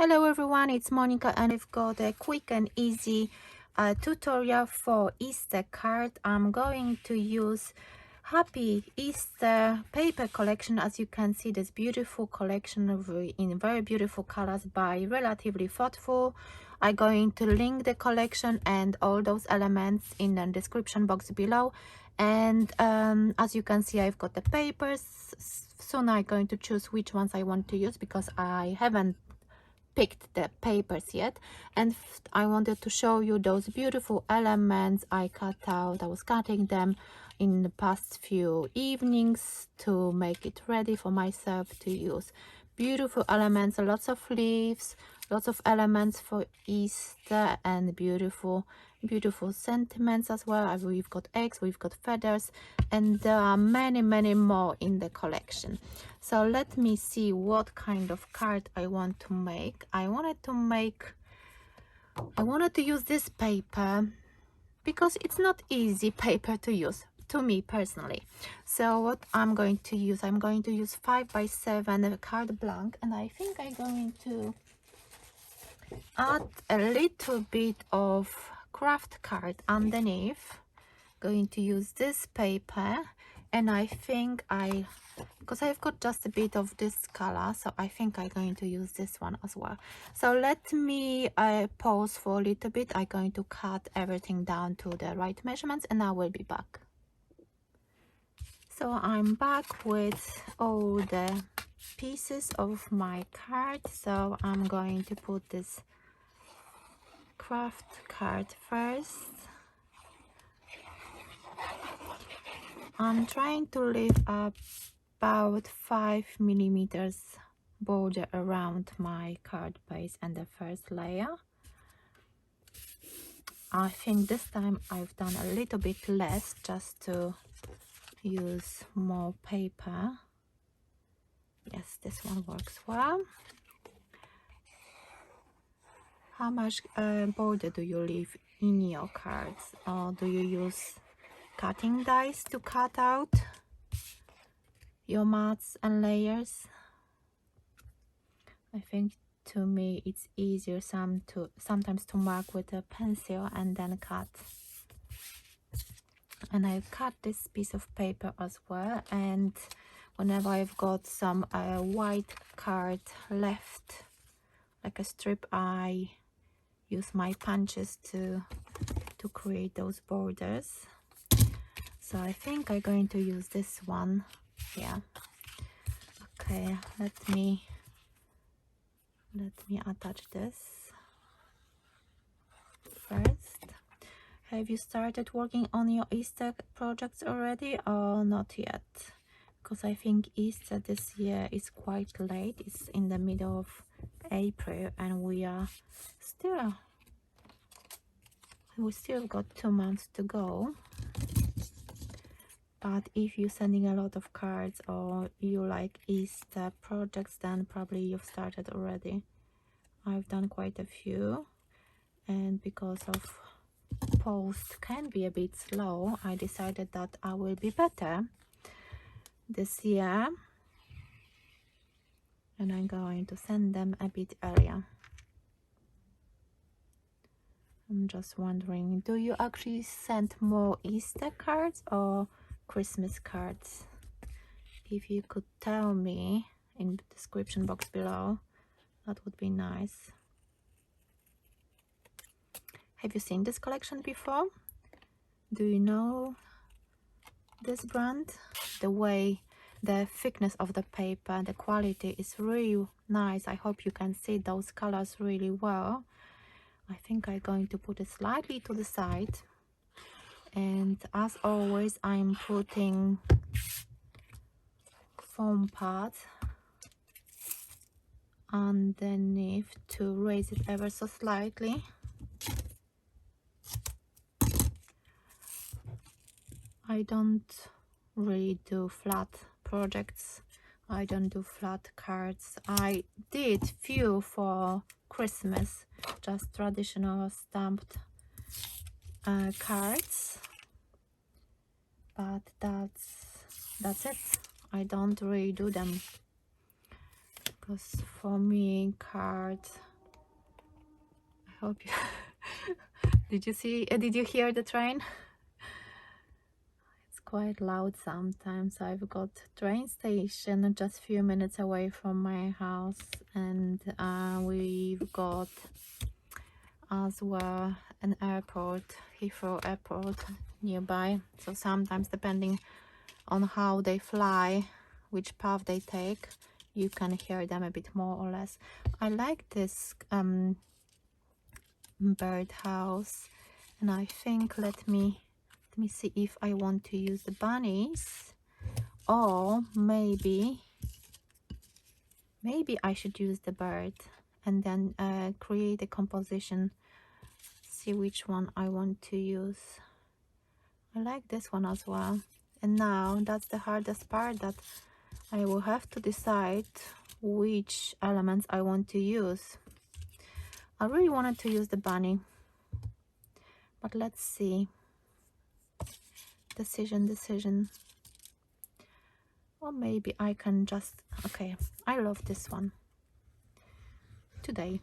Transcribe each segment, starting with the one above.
Hello everyone, it's Monika and I've got a quick and easy tutorial for Easter card. I'm going to use Happy Easter paper collection. As you can see, this beautiful collection in very beautiful colors by Relatively Thoughtful. I'm going to link the collection and all those elements in the description box below. And as you can see, I've got the papers. Soon I'm going to choose which ones I want to use because I haven't picked the papers yet, and I wanted to show you those beautiful elements I cut out. I was cutting them in the past few evenings to make it ready for myself to use. Beautiful elements, lots of leaves, lots of elements for Easter, and beautiful sentiments as well. We've got eggs, we've got feathers, and there are many more in the collection. So let me see what kind of card I want to make. I wanted to use this paper because it's not easy paper to use to me personally. So what I'm going to use 5x7 card blank, and I think I'm going to add a little bit of craft card underneath. Going to use this paper, and I think because I've got just a bit of this color, so I think I'm going to use this one as well. So let me pause for a little bit. I'm going to cut everything down to the right measurements and I will be back. So I'm back with all the pieces of my card. So I'm going to put this craft card first. I'm trying to leave about 5mm border around my card base and the first layer. I think this time I've done a little bit less just to use more paper. Yes, this one works well. How much border do you leave in your cards, or do you use cutting dies to cut out your mats and layers? I think to me it's easier sometimes to mark with a pencil and then cut. And I've cut this piece of paper as well, and whenever I've got some white card left, like a strip, I use my punches to create those borders. So I think I'm going to use this one. Yeah. Okay, let me attach this first. Have you started working on your Easter projects already or not yet? Because I think Easter this year is quite late. It's in the middle of April and we still got 2 months to go. But if you're sending a lot of cards or you like Easter projects, then probably you've started already. I've done quite a few, and because of post can be a bit slow, I decided that I will be better this year, and I'm going to send them a bit earlier. I'm just wondering, do you actually send more Easter cards or Christmas cards? If you could tell me in the description box below, that would be nice. Have you seen this collection before? Do you know this brand? The thickness of the paper, the quality is really nice. I hope you can see those colors really well. I think I'm going to put it slightly to the side, and as always I'm putting foam pad underneath to raise it ever so slightly. I don't really do flat projects. I don't do flat cards. I did few for Christmas, just traditional stamped cards, but that's it. I don't really do them because for me cards hope you did you hear the train? It's quite loud sometimes. I've got train station just a few minutes away from my house, and we've got as well an airport, Heathrow Airport nearby. So sometimes, depending on how they fly, which path they take, you can hear them a bit more or less. I like this bird house, and I think let me see if I want to use the bunnies, or maybe I should use the bird and then create a composition, see which one I want to use. I like this one as well. And now that's the hardest part, that I will have to decide which elements I want to use. I really wanted to use the bunny, but let's see. Decision. Or maybe I can just, okay, I love this one today.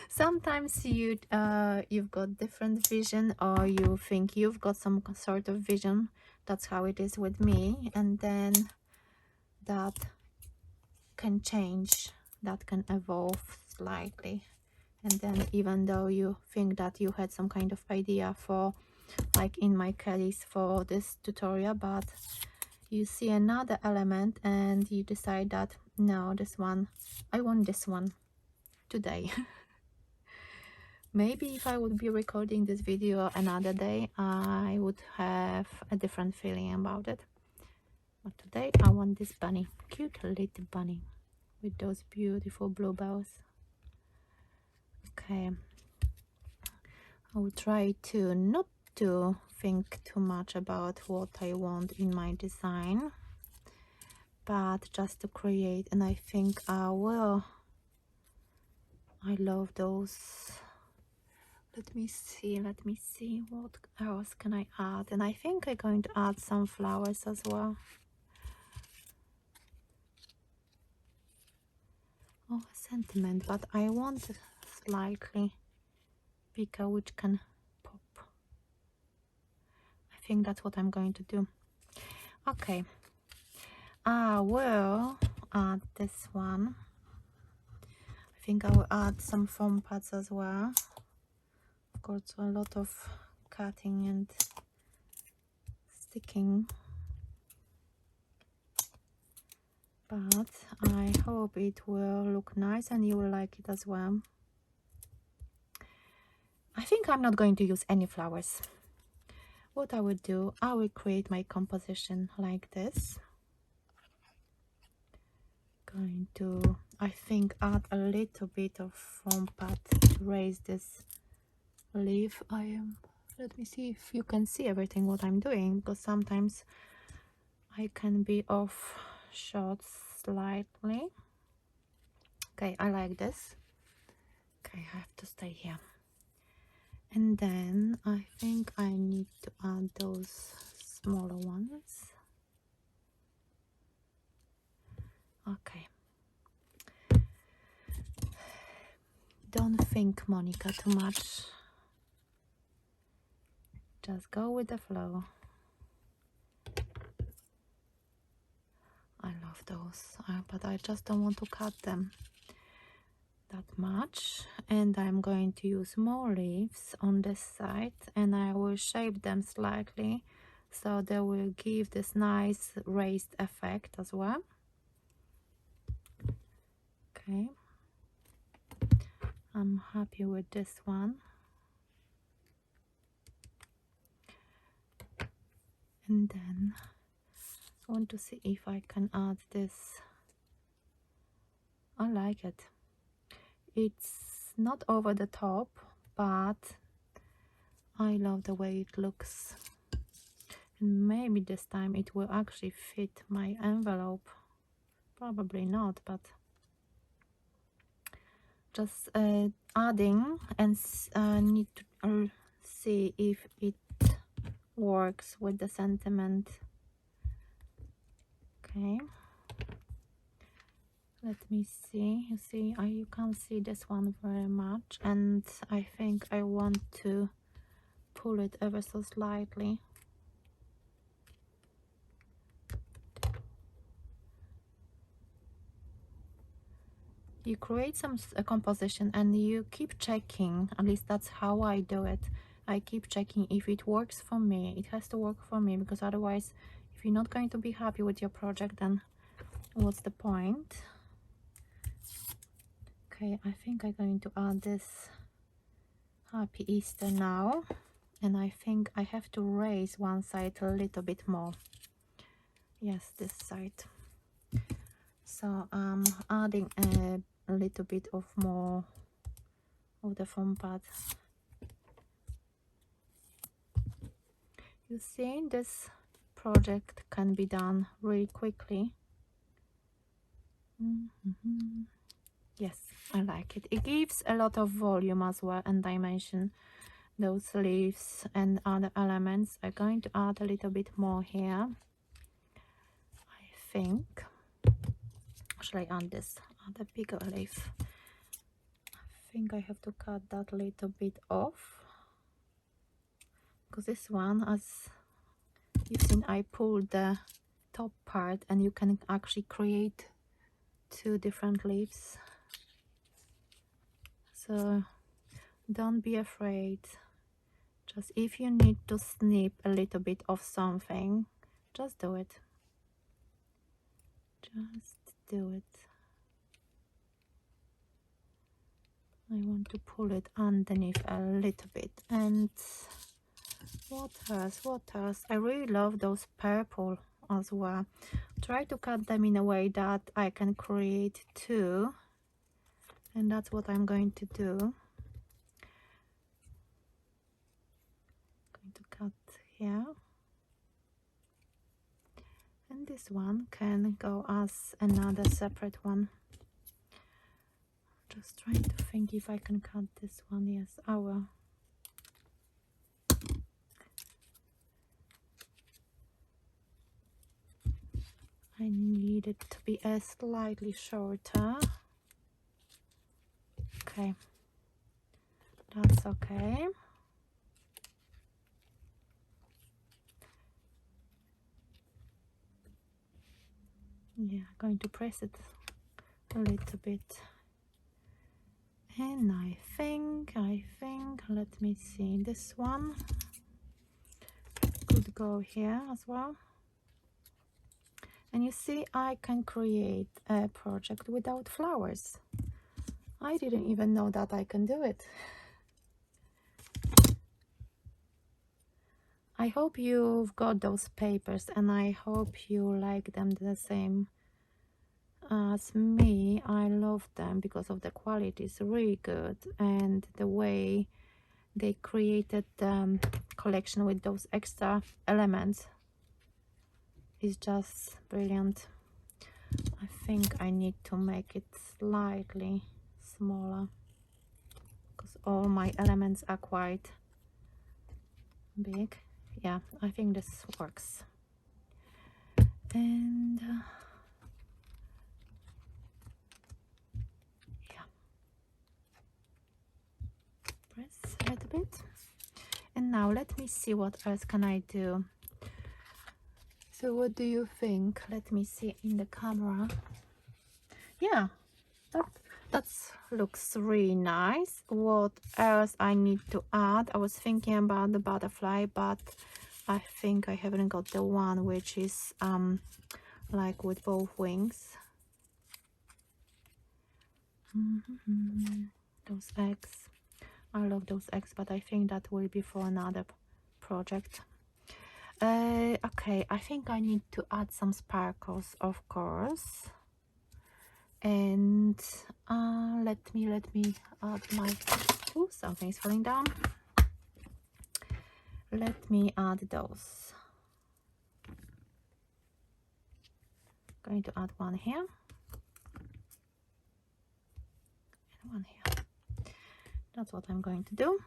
Sometimes you've got different vision, or you think you've got some sort of vision. That's how it is with me, and then that can change, that can evolve slightly. And then even though you think that you had some kind of idea for, like in my case for this tutorial, but you see another element and you decide that no, this one, I want this one today. Maybe if I would be recording this video another day, I would have a different feeling about it. But today I want this bunny, cute little bunny with those beautiful bluebells. Okay, I will try to not to think too much about what I want in my design, but just to create. And I think I will. I love those. Let me see what else can I add. And I think I'm going to add some flowers as well. Oh, sentiment, but I want slightly bigger, which can pop. I think that's what I'm going to do. Okay, I will add this one. I think I will add some foam pads as well. Of course, a lot of cutting and sticking, but I hope it will look nice and you will like it as well. I think I'm not going to use any flowers. What I will do, I will create my composition like this. Going to, I think, add a little bit of foam pad to raise this leaf. Let me see if you can see everything what I'm doing, because sometimes I can be off shot slightly. Okay, I like this. Okay, I have to stay here. And then I think I need to add those smaller ones. Okay. Don't think, Monica, too much. Just go with the flow. I love those, but I just don't want to cut them that much. And I'm going to use more leaves on this side, and I will shape them slightly so they will give this nice raised effect as well. Okay, I'm happy with this one. And then I want to see if I can add this. I like it. It's not over the top, but I love the way it looks. And maybe this time it will actually fit my envelope. Probably not, but just adding, and need to see if it works with the sentiment. Okay, Let me see. You see, you can't see this one very much, and I think I want to pull it ever so slightly. You create some composition and you keep checking, at least that's how I do it. I keep checking if it works for me. It has to work for me, because otherwise, if you're not going to be happy with your project, then what's the point? Okay, I think I'm going to add this Happy Easter now, and I think I have to raise one side a little bit more. Yes, this side. So I'm adding a little bit of more of the foam pad. You see, this project can be done really quickly. Yes, I like it. It gives a lot of volume as well and dimension. Those leaves and other elements. I'm going to add a little bit more here, I think. Should I add this? Add a bigger leaf. I think I have to cut that little bit off, because this one, as you've seen, I pulled the top part, and you can actually create two different leaves. So don't be afraid. Just if you need to snip a little bit of something, just do it. Just do it. I want to pull it underneath a little bit. And what else? What else? I really love those purple as well. Try to cut them in a way that I can create two, and that's what I'm going to do. Going to cut here, and this one can go as another separate one. Just trying to think if I can cut this one. Yes, I will. I need it to be a slightly shorter. Okay, that's okay. Yeah, I'm going to press it a little bit. And I think, let me see, this one could go here as well. And you see, I can create a project without flowers. I didn't even know that I can do it. I hope you've got those papers, and I hope you like them the same as me. I love them because of the quality is really good, and the way they created the collection with those extra elements is just brilliant. I think I need to make it slightly smaller, because all my elements are quite big. Yeah, I think this works. And yeah, press a little bit. And now let me see what else can I do. So what do you think? Let me see in the camera. Yeah, that looks really nice. What else I need to add? I was thinking about the butterfly, but I think I haven't got the one which is like with both wings. Those eggs, I love those eggs, but I think that will be for another project. Okay, I think I need to add some sparkles, of course. And let me add my, oh, something's falling down. Let me add those. Going to add one here and one here. That's what I'm going to do.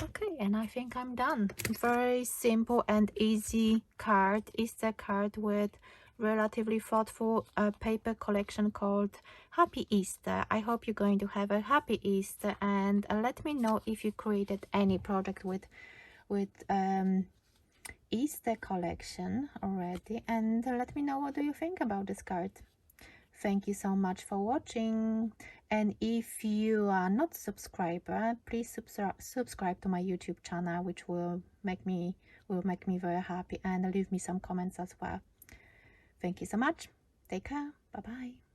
Okay, and I think I'm done. Very simple and easy card, Easter card with relatively thoughtful paper collection called Happy Easter. I hope you're going to have a happy Easter, and let me know if you created any project with Easter collection already, and let me know what do you think about this card. Thank you so much for watching, and if you are not a subscriber, please subscribe to my YouTube channel, which will make me very happy, and leave me some comments as well. Thank you so much. Take care. Bye bye.